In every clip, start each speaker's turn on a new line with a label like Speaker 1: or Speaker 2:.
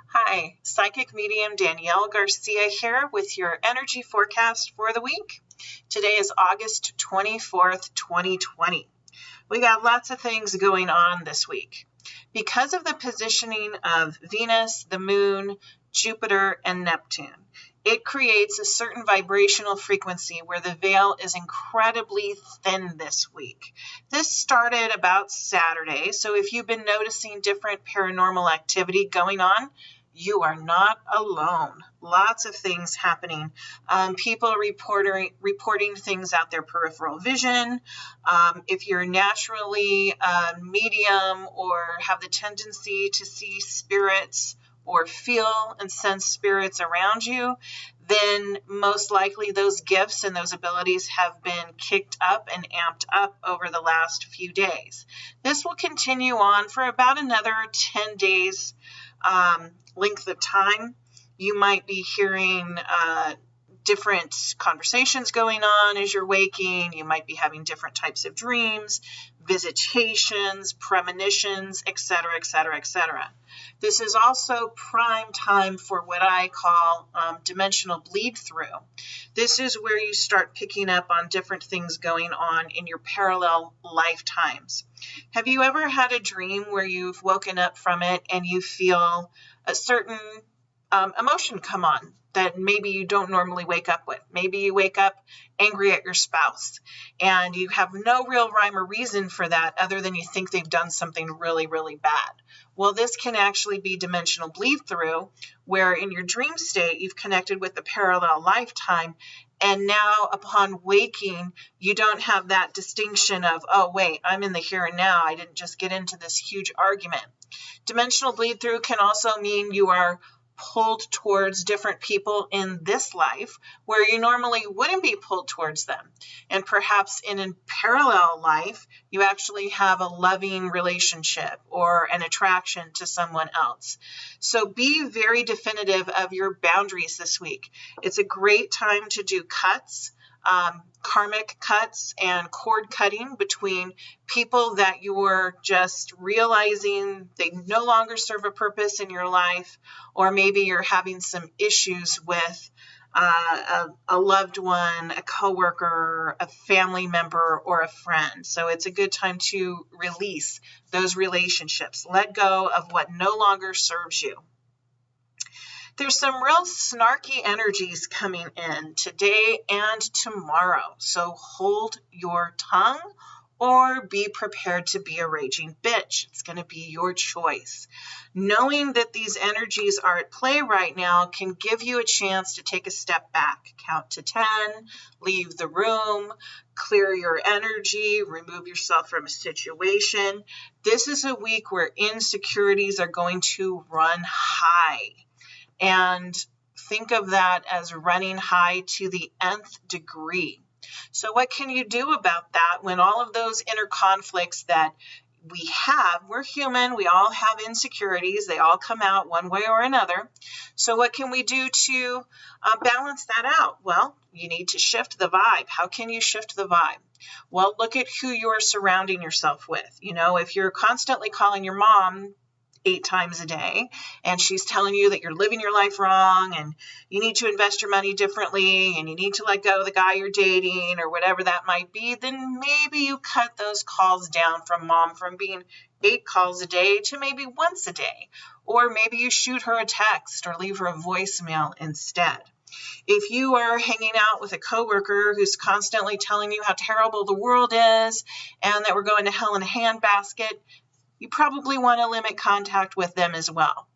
Speaker 1: Hi, psychic medium Danielle Garcia here with your energy forecast for the week. Today is August 24th, 2020. We got lots of things going on this week. Because of the positioning of Venus, the Moon, Jupiter, and Neptune, it creates a certain vibrational frequency where the veil is incredibly thin this week. This started about Saturday, so if you've been noticing different paranormal activity going on, you are not alone. Lots of things happening. People reporting things out their peripheral vision. If you're naturally a medium or have the tendency to see spirits or feel and sense spirits around you, then most likely those gifts and those abilities have been kicked up and amped up over the last few days. This will continue on for about another 10 days length of time. You might be hearing different conversations going on as you're waking. You might be having different types of dreams, visitations, premonitions, etc., etc., etc. This is also prime time for what I call dimensional bleed through. This is where you start picking up on different things going on in your parallel lifetimes. Have you ever had a dream where you've woken up from it and you feel a certain emotion come on that maybe you don't normally wake up with? Maybe you wake up angry at your spouse and you have no real rhyme or reason for that other than you think they've done something really, really bad. Well, this can actually be dimensional bleed through, where in your dream state, you've connected with the parallel lifetime. And now upon waking, you don't have that distinction of, oh, wait, I'm in the here and now. I didn't just get into this huge argument. Dimensional bleed through can also mean you are pulled towards different people in this life where you normally wouldn't be pulled towards them. And perhaps in a parallel life, you actually have a loving relationship or an attraction to someone else. So be very definitive of your boundaries this week. It's a great time to do cuts, karmic cuts and cord cutting between people that you're just realizing they no longer serve a purpose in your life, or maybe you're having some issues with a loved one, a coworker, a family member, or a friend. So it's a good time to release those relationships. Let go of what no longer serves you. There's some real snarky energies coming in today and tomorrow. So hold your tongue or be prepared to be a raging bitch. It's going to be your choice. Knowing that these energies are at play right now can give you a chance to take a step back, count to 10, leave the room, clear your energy, remove yourself from a situation. This is a week where insecurities are going to run high. And think of that as running high to the nth degree. So what can you do about that when all of those inner conflicts that we have, we're human, we all have insecurities, they all come out one way or another. So what can we do to balance that out? Well, you need to shift the vibe. How can you shift the vibe? Well, look at who you're surrounding yourself with. You know, if you're constantly calling your mom 8 times a day, and she's telling you that you're living your life wrong and you need to invest your money differently and you need to let go of the guy you're dating or whatever that might be, then maybe you cut those calls down from mom from being 8 calls a day to maybe once a day. Or maybe you shoot her a text or leave her a voicemail instead. If you are hanging out with a coworker who's constantly telling you how terrible the world is and that we're going to hell in a handbasket, you probably want to limit contact with them as well.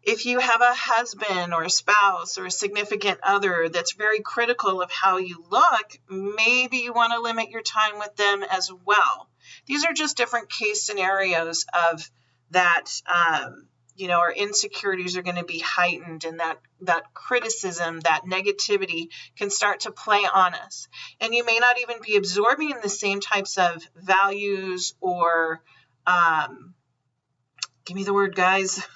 Speaker 1: If you have a husband or a spouse or a significant other that's very critical of how you look, maybe you want to limit your time with them as well. These are just different case scenarios of that, our insecurities are going to be heightened, and that criticism, that negativity can start to play on us. And you may not even be absorbing the same types of values or give me the word, guys,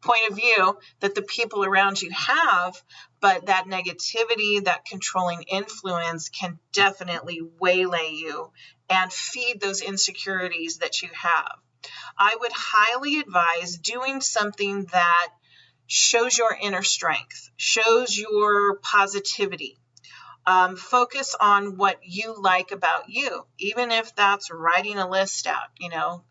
Speaker 1: point of view that the people around you have, but that negativity, that controlling influence can definitely waylay you and feed those insecurities that you have. I would highly advise doing something that shows your inner strength, shows your positivity. Focus on what you like about you, even if that's writing a list out.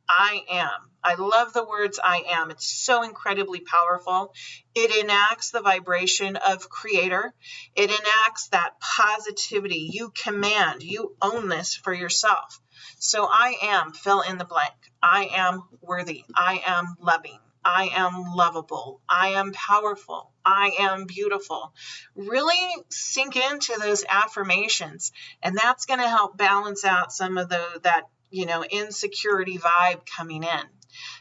Speaker 1: I am. I love the words I am. It's so incredibly powerful. It enacts the vibration of creator. It enacts that positivity. You command, you own this for yourself. So I am, fill in the blank. I am worthy. I am loving. I am lovable. I am powerful. I am beautiful. Really sink into those affirmations, and that's going to help balance out some of that insecurity vibe coming in.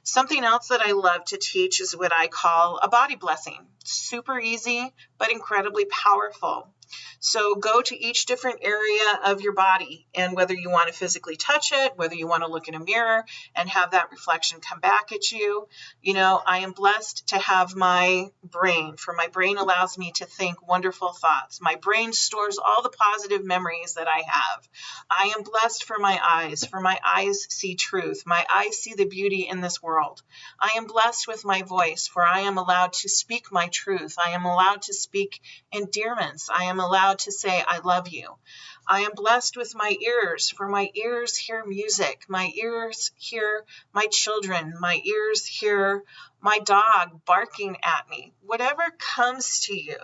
Speaker 1: Something else that I love to teach is what I call a body blessing. Super easy, but incredibly powerful. So go to each different area of your body, and whether you want to physically touch it, whether you want to look in a mirror and have that reflection come back at you. I am blessed to have my brain, for my brain allows me to think wonderful thoughts. My brain stores all the positive memories that I have. I am blessed for my eyes see truth. My eyes see the beauty in this world. I am blessed with my voice, for I am allowed to speak my truth. I am allowed to speak endearments. I am allowed to say, I love you. I am blessed with my ears, for my ears hear music. My ears hear my children. My ears hear my dog barking at me. Whatever comes to you,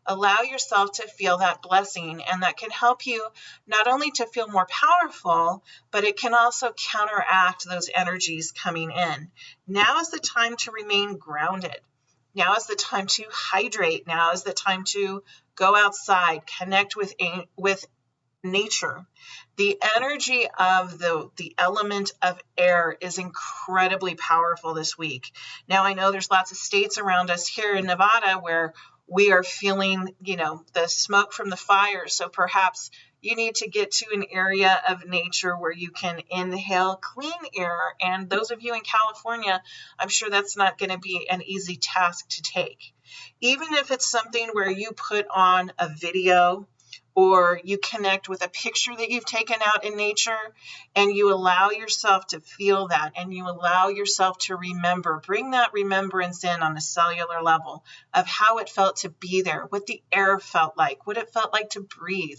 Speaker 1: allow yourself to feel that blessing, and that can help you not only to feel more powerful, but it can also counteract those energies coming in. Now is the time to remain grounded. Now is the time to hydrate. Now is the time to go outside, connect with nature. The energy of the element of air is incredibly powerful this week. Now, I know there's lots of states around us here in Nevada where we are feeling, the smoke from the fire. So perhaps you need to get to an area of nature where you can inhale clean air. And those of you in California, I'm sure that's not going to be an easy task to take. Even if it's something where you put on a video or you connect with a picture that you've taken out in nature, and you allow yourself to feel that, and you allow yourself to remember, bring that remembrance in on a cellular level of how it felt to be there, what the air felt like, what it felt like to breathe,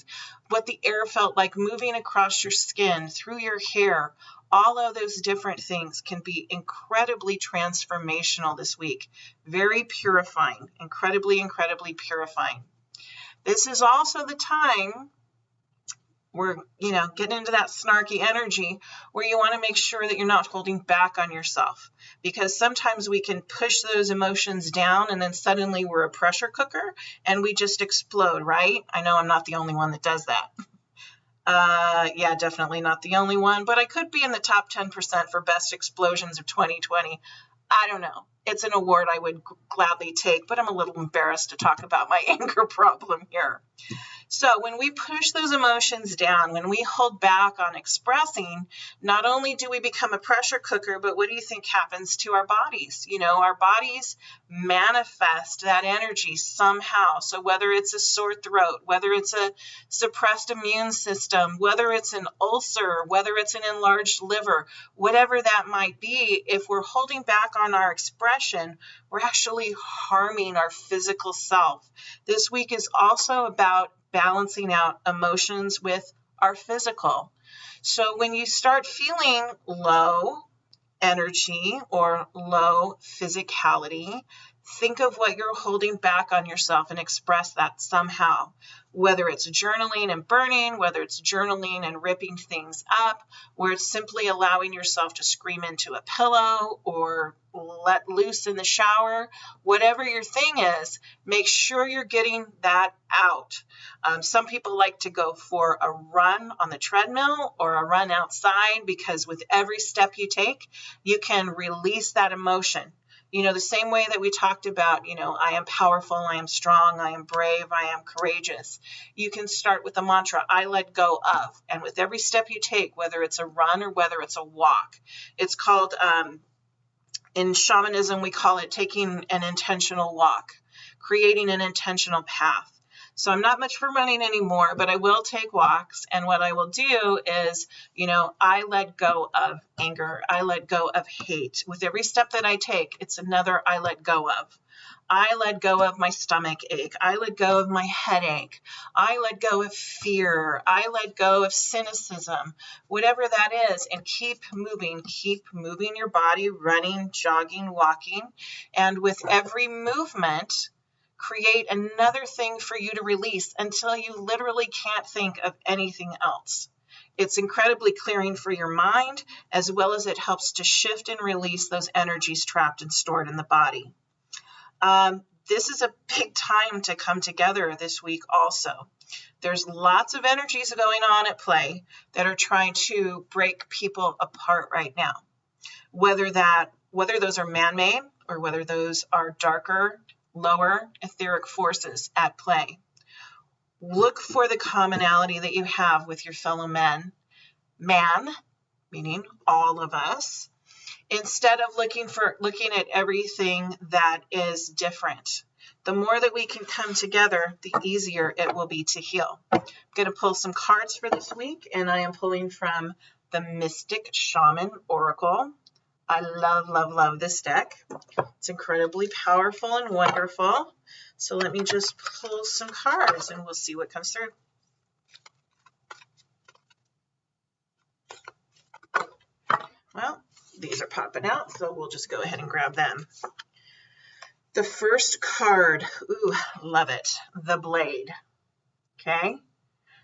Speaker 1: what the air felt like moving across your skin, through your hair. All of those different things can be incredibly transformational this week. Very purifying, incredibly, incredibly purifying. This is also the time we're, getting into that snarky energy where you want to make sure that you're not holding back on yourself, because sometimes we can push those emotions down and then suddenly we're a pressure cooker and we just explode, right? I know I'm not the only one that does that. Yeah, definitely not the only one, but I could be in the top 10% for best explosions of 2020. I don't know. It's an award I would gladly take, but I'm a little embarrassed to talk about my anger problem here. So when we push those emotions down, when we hold back on expressing, not only do we become a pressure cooker, but what do you think happens to our bodies? Our bodies manifest that energy somehow. So whether it's a sore throat, whether it's a suppressed immune system, whether it's an ulcer, whether it's an enlarged liver, whatever that might be, if we're holding back on our expression, we're actually harming our physical self. This week is also about balancing out emotions with our physical. So when you start feeling low energy or low physicality, think of what you're holding back on yourself and express that somehow. Whether it's journaling and burning, whether it's journaling and ripping things up, where it's simply allowing yourself to scream into a pillow or let loose in the shower, whatever your thing is, make sure you're getting that out. Some people like to go for a run on the treadmill or a run outside, because with every step you take, you can release that emotion. The same way that we talked about, I am powerful, I am strong, I am brave, I am courageous. You can start with the mantra, I let go of. And with every step you take, whether it's a run or whether it's a walk, it's called, in shamanism, we call it taking an intentional walk, creating an intentional path. So I'm not much for running anymore, but I will take walks. And what I will do is, I let go of anger. I let go of hate. With every step that I take, it's another I let go of. I let go of my stomach ache. I let go of my headache. I let go of fear. I let go of cynicism, whatever that is, and keep moving your body, running, jogging, walking. And with every movement, create another thing for you to release until you literally can't think of anything else. It's incredibly clearing for your mind, as well as it helps to shift and release those energies trapped and stored in the body. This is a big time to come together this week also. There's lots of energies going on at play that are trying to break people apart right now. Whether those are man-made or whether those are darker, lower etheric forces at play. Look for the commonality that you have with your fellow man, meaning all of us, instead of looking at everything that is different. The more that we can come together, the easier it will be to heal. I'm going to pull some cards for this week, and I am pulling from the Mystic Shaman Oracle. I love this deck. It's incredibly powerful and wonderful. So let me just pull some cards and we'll see what comes through. Well, these are popping out, so we'll just go ahead and grab them. The first card, ooh, love it, the Blade. Okay,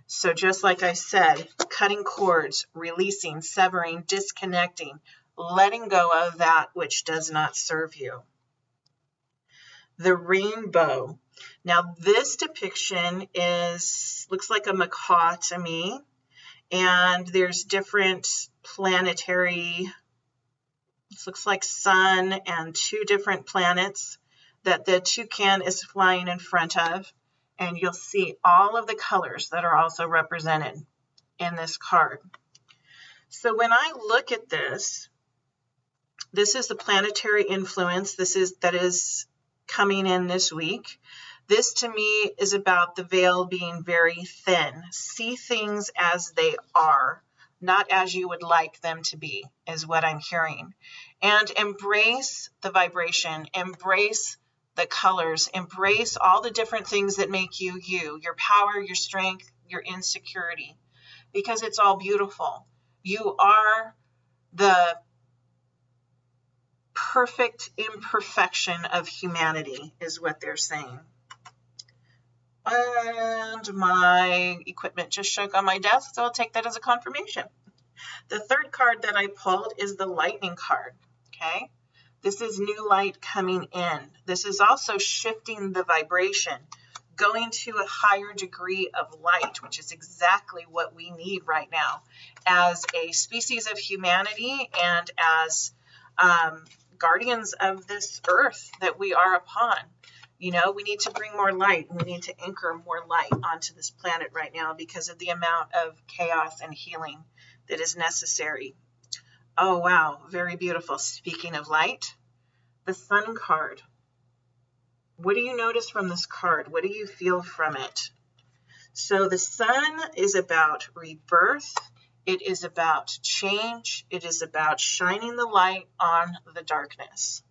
Speaker 1: so just like I said, cutting cords, releasing, severing, disconnecting, letting go of that which does not serve you. The Rainbow. Now this depiction looks like a macaw to me, and there's different planetary, it looks like sun and two different planets that the toucan is flying in front of, and you'll see all of the colors that are also represented in this card. So when I look at this is the planetary influence that is coming in this week. This to me is about the veil being very thin. See things as they are, not as you would like them to be, is what I'm hearing. And embrace the vibration, embrace the colors, embrace all the different things that make you, your power, your strength, your insecurity, because it's all beautiful. You are the perfect imperfection of humanity, is what they're saying. And my equipment just shook on my desk, so I'll take that as a confirmation. The third card that I pulled is the Lightning card. Okay, this is new light coming in. This is also shifting the vibration, going to a higher degree of light, which is exactly what we need right now as a species of humanity and as guardians of this earth that we are upon. We need to bring more light. We need to anchor more light onto this planet right now because of the amount of chaos and healing that is necessary. Oh, wow. Very beautiful. Speaking of light, the Sun card. What do you notice from this card? What do you feel from it? So the Sun is about rebirth. It is about change. It is about shining the light on the darkness.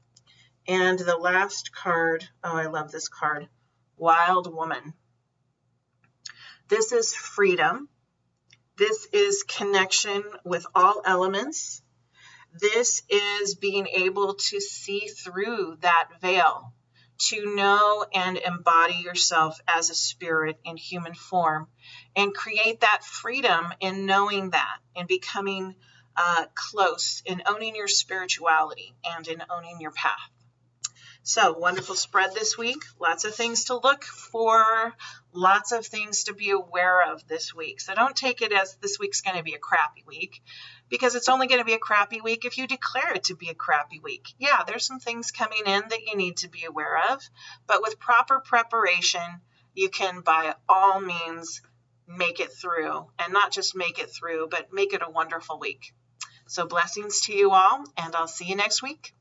Speaker 1: And the last card, oh, I love this card, Wild Woman. This is freedom. This is connection with all elements. This is being able to see through that veil, to know and embody yourself as a spirit in human form, and create that freedom in knowing that and becoming close in owning your spirituality and in owning your path. So wonderful spread this week. Lots of things to look for, lots of things to be aware of this week. So don't take it as this week's going to be a crappy week, because it's only going to be a crappy week if you declare it to be a crappy week. Yeah, there's some things coming in that you need to be aware of, but with proper preparation, you can by all means make it through, and not just make it through, but make it a wonderful week. So blessings to you all, and I'll see you next week.